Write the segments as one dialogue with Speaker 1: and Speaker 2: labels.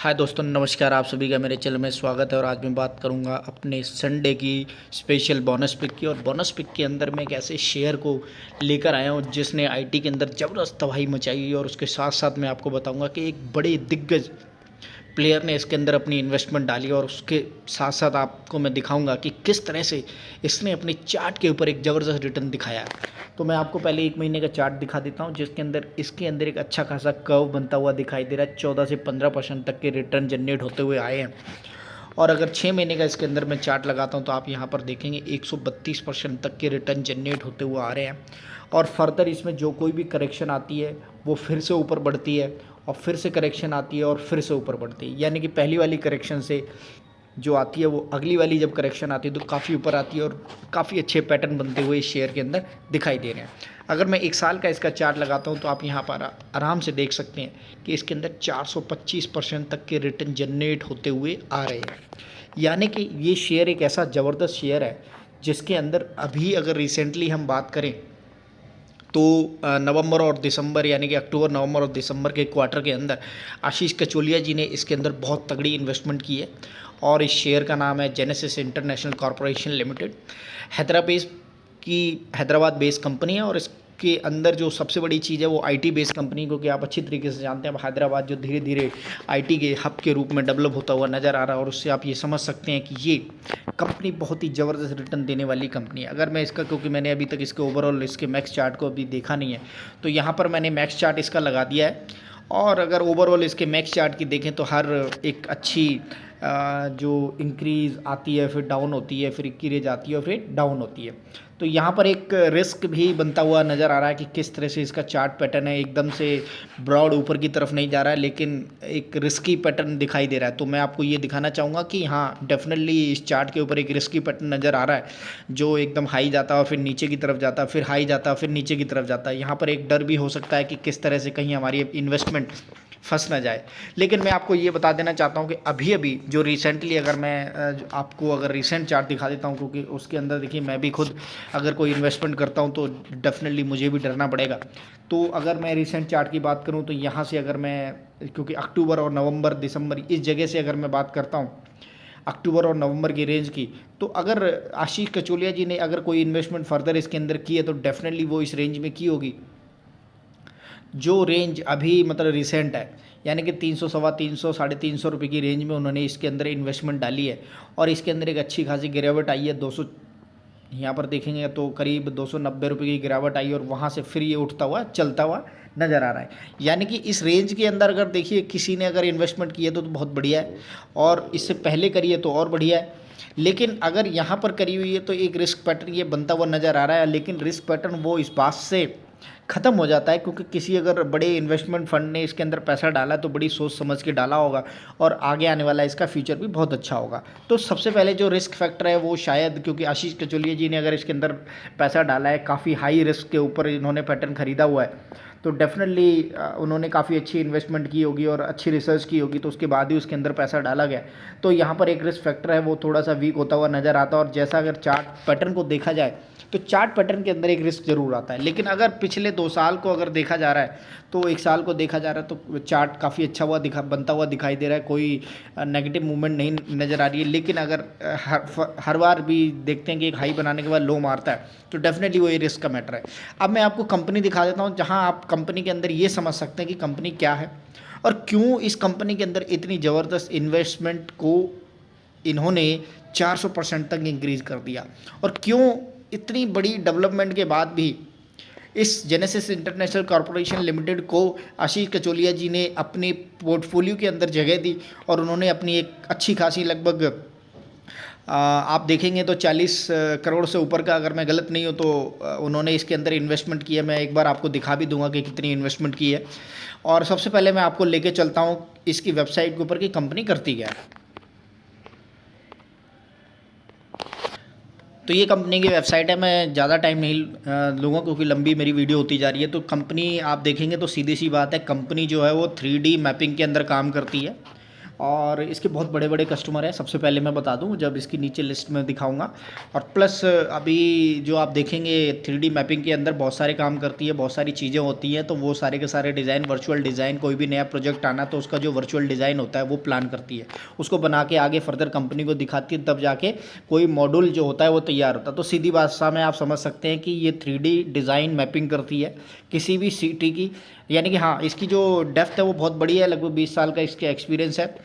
Speaker 1: हाय दोस्तों, नमस्कार। आप सभी का मेरे चैनल में स्वागत है। और आज मैं बात करूंगा अपने संडे की स्पेशल बोनस पिक की। और बोनस पिक के अंदर मैं एक ऐसे शेयर को लेकर आया हूं जिसने आईटी के अंदर ज़बरदस्त तबाही मचाई है। और उसके साथ साथ मैं आपको बताऊंगा कि एक बड़े दिग्गज प्लेयर ने इसके अंदर अपनी इन्वेस्टमेंट डाली। और उसके साथ साथ आपको मैं दिखाऊंगा कि किस तरह से इसने अपने चार्ट के ऊपर एक ज़बरदस्त रिटर्न दिखाया है। तो मैं आपको पहले 1 महीने का चार्ट दिखा देता हूं जिसके अंदर इसके अंदर एक अच्छा खासा कर्व बनता हुआ दिखाई दे रहा है। 14 से 15% तक के रिटर्न जनरेट होते हुए आए हैं। और अगर 6 महीने का इसके अंदर मैं चार्ट लगाता हूं तो आप यहां पर देखेंगे 132% तक के रिटर्न जनरेट होते हुए आ रहे हैं। और फर्दर इसमें जो कोई भी करेक्शन आती है वो फिर से ऊपर बढ़ती है, और फिर से करेक्शन आती है और फिर से ऊपर बढ़ती है। यानी कि पहली वाली करेक्शन से जो आती है वो अगली वाली जब करेक्शन आती है तो काफ़ी ऊपर आती है। और काफ़ी अच्छे पैटर्न बनते हुए इस शेयर के अंदर दिखाई दे रहे हैं। अगर मैं 1 साल का इसका चार्ट लगाता हूं तो आप यहां पर आराम से देख सकते हैं कि इसके अंदर 425% तक के रिटर्न जनरेट होते हुए आ रहे हैं। यानी कि ये शेयर एक ऐसा ज़बरदस्त शेयर है जिसके अंदर अभी अगर रिसेंटली हम बात करें तो नवंबर और दिसंबर, यानी कि अक्टूबर, नवंबर और दिसंबर के क्वार्टर के अंदर आशीष कचोलिया जी ने इसके अंदर बहुत तगड़ी इन्वेस्टमेंट की है। और इस शेयर का नाम है genesis international corporation limited. Hyderabad based company है। और इसके अंदर जो सबसे बड़ी चीज़ है वो आईटी बेस्ड कंपनी, क्योंकि आप अच्छी तरीके से जानते हैं अब हैदराबाद जो धीरे धीरे आईटी के हब के रूप में डेवलप होता हुआ नज़र आ रहा है। और उससे आप ये समझ सकते हैं कि ये कंपनी बहुत ही ज़बरदस्त रिटर्न देने वाली कंपनी है। अगर मैं इसका, क्योंकि मैंने अभी तक इसके ओवरऑल इसके मैक्स चार्ट को अभी देखा नहीं है, तो यहाँ पर मैंने मैक्स चार्ट इसका लगा दिया है। और अगर ओवरऑल इसके मैक्स चार्ट की देखें तो हर एक अच्छी जो इंक्रीज़ आती है, फिर डाउन होती है, फिर इंक्रीज आती है और फिर डाउन होती है। तो यहाँ पर एक रिस्क भी बनता हुआ नज़र आ रहा है कि किस तरह से इसका चार्ट पैटर्न है। एकदम से ब्रॉड ऊपर की तरफ नहीं जा रहा है, लेकिन एक रिस्की पैटर्न दिखाई दे रहा है। तो मैं आपको ये दिखाना चाहूँगा कि हाँ, डेफिनेटली इस चार्ट के ऊपर एक रिस्की पैटर्न नज़र आ रहा है, जो एकदम हाई जाता है और फिर नीचे की तरफ जाता है, फिर हाई जाता है, फिर नीचे की तरफ जाता है। यहाँ पर एक डर भी हो सकता है कि किस तरह से कहीं हमारी इन्वेस्टमेंट फंस ना जाए। लेकिन मैं आपको ये बता देना चाहता हूँ कि अभी अभी जो रिसेंटली, अगर मैं आपको अगर रिसेंट चार्ट दिखा देता हूँ, क्योंकि उसके अंदर देखिए मैं भी खुद अगर कोई इन्वेस्टमेंट करता हूँ तो डेफिनेटली मुझे भी डरना पड़ेगा। तो अगर मैं रिसेंट चार्ट की बात करूँ तो यहाँ से अगर मैं, क्योंकि अक्टूबर और नवंबर दिसंबर इस जगह से अगर मैं बात करता हूँ, अक्टूबर और नवंबर की रेंज की, तो अगर आशीष कचोलिया जी ने अगर कोई इन्वेस्टमेंट फर्दर इसके अंदर की है तो डेफिनेटली वो इस रेंज में की होगी, जो रेंज अभी मतलब रिसेंट है। यानी कि 300, सवा 300, 350 रुपये की रेंज में उन्होंने इसके अंदर इन्वेस्टमेंट डाली है। और इसके अंदर एक अच्छी खासी गिरावट आई है। 200, यहाँ पर देखेंगे तो करीब 290 रुपये की गिरावट आई, और वहाँ से फिर ये उठता हुआ चलता हुआ नज़र आ रहा है। यानी कि इस रेंज के अंदर अगर देखिए किसी ने अगर इन्वेस्टमेंट की है तो बहुत बढ़िया है, और इससे पहले करी है तो और बढ़िया है। लेकिन अगर यहाँ पर करी हुई है तो एक रिस्क पैटर्न ये बनता हुआ नज़र आ रहा है। लेकिन रिस्क पैटर्न वो इस बात से ख़त्म हो जाता है क्योंकि किसी अगर बड़े इन्वेस्टमेंट फंड ने इसके अंदर पैसा डाला तो बड़ी सोच समझ के डाला होगा, और आगे आने वाला इसका फ्यूचर भी बहुत अच्छा होगा। तो सबसे पहले जो रिस्क फैक्टर है वो शायद, क्योंकि आशीष कचोलिया जी ने अगर इसके अंदर पैसा डाला है, काफ़ी हाई रिस्क के ऊपर इन्होंने पैटर्न खरीदा हुआ है, तो डेफिनेटली उन्होंने काफ़ी अच्छी इन्वेस्टमेंट की होगी और अच्छी रिसर्च की होगी, तो उसके बाद ही उसके अंदर पैसा डाला गया। तो यहाँ पर एक रिस्क फैक्टर है वो थोड़ा सा वीक होता हुआ नज़र आता है। और जैसा अगर चार्ट पैटर्न को देखा जाए तो चार्ट पैटर्न के अंदर एक रिस्क जरूर आता है। लेकिन अगर पिछले 2 साल को अगर देखा जा रहा है, तो 1 साल को देखा जा रहा है, तो चार्ट काफ़ी अच्छा बनता हुआ दिखाई दे रहा है। कोई नेगेटिव मूवमेंट नहीं नज़र आ रही है। लेकिन अगर हर बार भी देखते हैं कि एक हाई बनाने के बाद लो मारता है, तो डेफिनेटली वो ये रिस्क का मैटर है। अब मैं आपको कंपनी दिखा देता हूँ, जहाँ आप कंपनी के अंदर ये समझ सकते हैं कि कंपनी क्या है और क्यों इस कंपनी के अंदर इतनी ज़बरदस्त इन्वेस्टमेंट को इन्होंने 400% तक इंक्रीज कर दिया, और क्यों इतनी बड़ी डेवलपमेंट के बाद भी इस जेनेसिस इंटरनेशनल कॉरपोरेशन लिमिटेड को आशीष कचोलिया जी ने अपने पोर्टफोलियो के अंदर जगह दी। और उन्होंने अपनी एक अच्छी खासी लगभग आप देखेंगे तो 40 करोड़ से ऊपर का, अगर मैं गलत नहीं हूँ तो उन्होंने इसके अंदर इन्वेस्टमेंट की है। मैं एक बार आपको दिखा भी दूंगा कि कितनी इन्वेस्टमेंट की है। और सबसे पहले मैं आपको लेके चलता हूँ इसकी वेबसाइट के ऊपर कि कंपनी करती क्या है। तो ये कंपनी की वेबसाइट है। मैं ज़्यादा टाइम नहीं लूँगा क्योंकि लंबी मेरी वीडियो होती जा रही है। तो कंपनी आप देखेंगे तो सीधी सी बात है, कंपनी जो है वो 3D मैपिंग के अंदर काम करती है। और इसके बहुत बड़े बड़े कस्टमर हैं, सबसे पहले मैं बता दूं जब इसकी नीचे लिस्ट में दिखाऊंगा। और प्लस अभी जो आप देखेंगे 3D मैपिंग के अंदर बहुत सारे काम करती है, बहुत सारी चीज़ें होती हैं, तो वो सारे के सारे डिज़ाइन, वर्चुअल डिज़ाइन, कोई भी नया प्रोजेक्ट आना तो उसका जो वर्चुअल डिज़ाइन होता है वो प्लान करती है, उसको बना के आगे फर्दर कंपनी को दिखाती है, तब जाके कोई मॉड्यूल जो होता है वो तैयार होता है। तो सीधी भाषा में आप समझ सकते हैं कि ये 3D डिज़ाइन मैपिंग करती है किसी भी सिटी की, यानी कि हाँ इसकी जो डेप्थ है वो बहुत बड़ी है, लगभग 20 साल का इसके एक्सपीरियंस है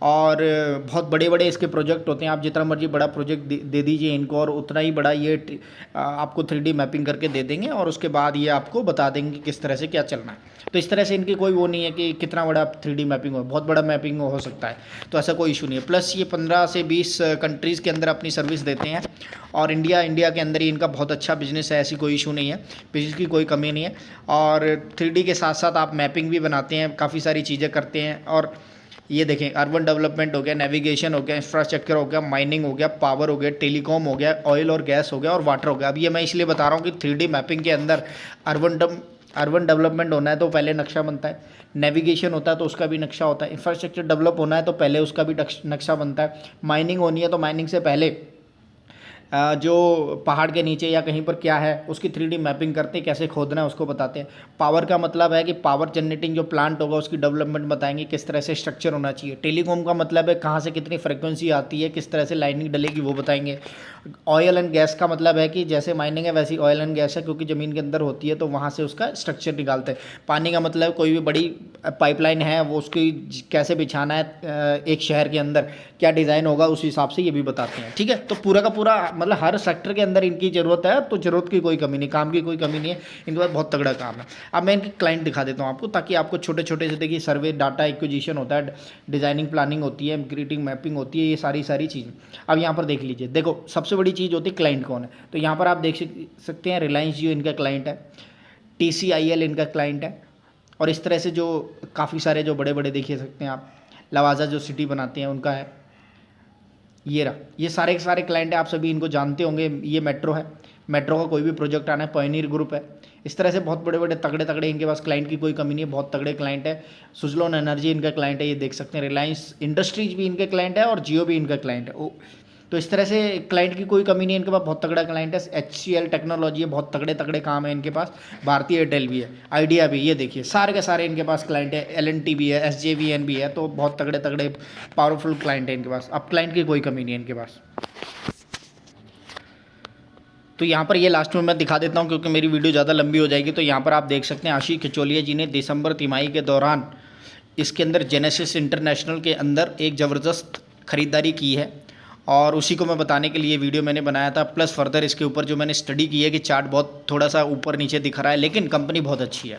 Speaker 1: और बहुत बड़े बड़े इसके प्रोजेक्ट होते हैं। आप जितना मर्जी बड़ा प्रोजेक्ट दे दीजिए इनको और उतना ही बड़ा ये आपको 3D मैपिंग करके दे देंगे और उसके बाद ये आपको बता देंगे कि किस तरह से क्या चलना है। तो इस तरह से इनकी कोई वो नहीं है कि कितना बड़ा 3D मैपिंग हो, बहुत बड़ा मैपिंग हो सकता है, तो ऐसा कोई इशू नहीं है। प्लस ये 15 से 20 कंट्रीज़ के अंदर अपनी सर्विस देते हैं और इंडिया के अंदर ही इनका बहुत अच्छा बिजनेस है, ऐसी कोई इशू नहीं है, बिजनेस की कोई कमी नहीं है। और 3D के साथ साथ आप मैपिंग भी बनाते हैं, काफ़ी सारी चीज़ें करते हैं। और ये देखें, अर्बन डेवलपमेंट हो गया, नेविगेशन हो गया, इंफ्रास्ट्रक्चर हो गया, माइनिंग हो गया, पावर हो गया, टेलीकॉम हो गया, ऑयल और गैस हो गया और वाटर हो गया। अब ये मैं इसलिए बता रहा हूँ कि 3D मैपिंग के अंदर अर्बन डेवलपमेंट होना है तो पहले नक्शा बनता है, नेविगेशन होता है तो उसका भी नक्शा होता है, इंफ्रास्ट्रक्चर डेवलप होना है तो पहले उसका भी नक्शा बनता है, माइनिंग होनी है तो माइनिंग से पहले जो पहाड़ के नीचे या कहीं पर क्या है उसकी 3D मैपिंग करते हैं, कैसे खोदना है उसको बताते हैं। पावर का मतलब है कि पावर जनरेटिंग जो प्लांट होगा उसकी डेवलपमेंट बताएंगे, किस तरह से स्ट्रक्चर होना चाहिए। टेलीकॉम का मतलब है कहाँ से कितनी फ्रिक्वेंसी आती है, किस तरह से लाइनिंग डलेगी वो बताएंगे। ऑयल एंड गैस का मतलब है कि जैसे माइनिंग है वैसी ऑयल एंड गैस है, क्योंकि ज़मीन के अंदर होती है तो वहाँ से उसका स्ट्रक्चर निकालते हैं। पानी का मतलब कोई भी बड़ी पाइपलाइन है वो उसकी कैसे बिछाना है एक शहर के अंदर, क्या डिज़ाइन होगा उस हिसाब से ये भी बताते हैं। ठीक है, तो पूरा का पूरा मतलब हर सेक्टर के अंदर इनकी ज़रूरत है, तो ज़रूरत की कोई कमी नहीं, काम की कोई कमी नहीं है, इनके पास बहुत तगड़ा काम है। अब मैं इनके क्लाइंट दिखा देता हूँ आपको, ताकि आपको छोटे छोटे से देखिए सर्वे, डाटा एक्विजिशन होता है, डिज़ाइनिंग प्लानिंग होती है, ग्रीटिंग मैपिंग होती है, ये सारी चीज़ें। अब यहाँ पर देख लीजिए, देखो सबसे बड़ी चीज़ होती है क्लाइंट कौन है। तो यहाँ पर आप देख सकते हैं रिलायंस जियो इनका क्लाइंट है, TCIL इनका क्लाइंट है, और इस तरह से जो काफ़ी सारे जो बड़े बड़े देख सकते हैं आप, लवाजा जो सिटी बनाते हैं उनका है, ये रहा, ये सारे के सारे क्लाइंट है, आप सभी इनको जानते होंगे। ये मेट्रो है, मेट्रो का कोई भी प्रोजेक्ट आना है, पायनियर ग्रुप है। इस तरह से बहुत बड़े बड़े तगड़े इनके पास क्लाइंट की कोई कमी नहीं है, बहुत तगड़े क्लाइंट है। सुजलोन एनर्जी इनका क्लाइंट है, ये देख सकते हैं। रिलायंस इंडस्ट्रीज भी इनके क्लाइंट है और जियो भी इनका क्लाइंट है। तो इस तरह से क्लाइंट की कोई कमी नहीं है, इनके पास बहुत तगड़ा क्लाइंट है। HCL टेक्नोलॉजी है, बहुत तगड़े काम है इनके पास। भारतीय एयरटेल भी है, आइडिया भी, ये देखिए सारे के सारे इनके पास क्लाइंट है। LNT भी है, SJVN भी है, तो बहुत तगड़े पावरफुल क्लाइंट है इनके पास। अब क्लाइंट की कोई कमी नहीं है इनके पास। तो यहाँ पर ये लास्ट में मैं दिखा देता हूँ क्योंकि मेरी वीडियो ज़्यादा लंबी हो जाएगी। तो यहाँ पर आप देख सकते हैं आशीष खिचोलिया जी ने दिसंबर तिमाही के दौरान इसके अंदर जेनेसिस इंटरनेशनल के अंदर एक ज़बरदस्त ख़रीदारी की है और उसी को मैं बताने के लिए वीडियो मैंने बनाया था। प्लस फर्दर इसके ऊपर जो मैंने स्टडी की है कि चार्ट बहुत थोड़ा सा ऊपर नीचे दिख रहा है, लेकिन कंपनी बहुत अच्छी है।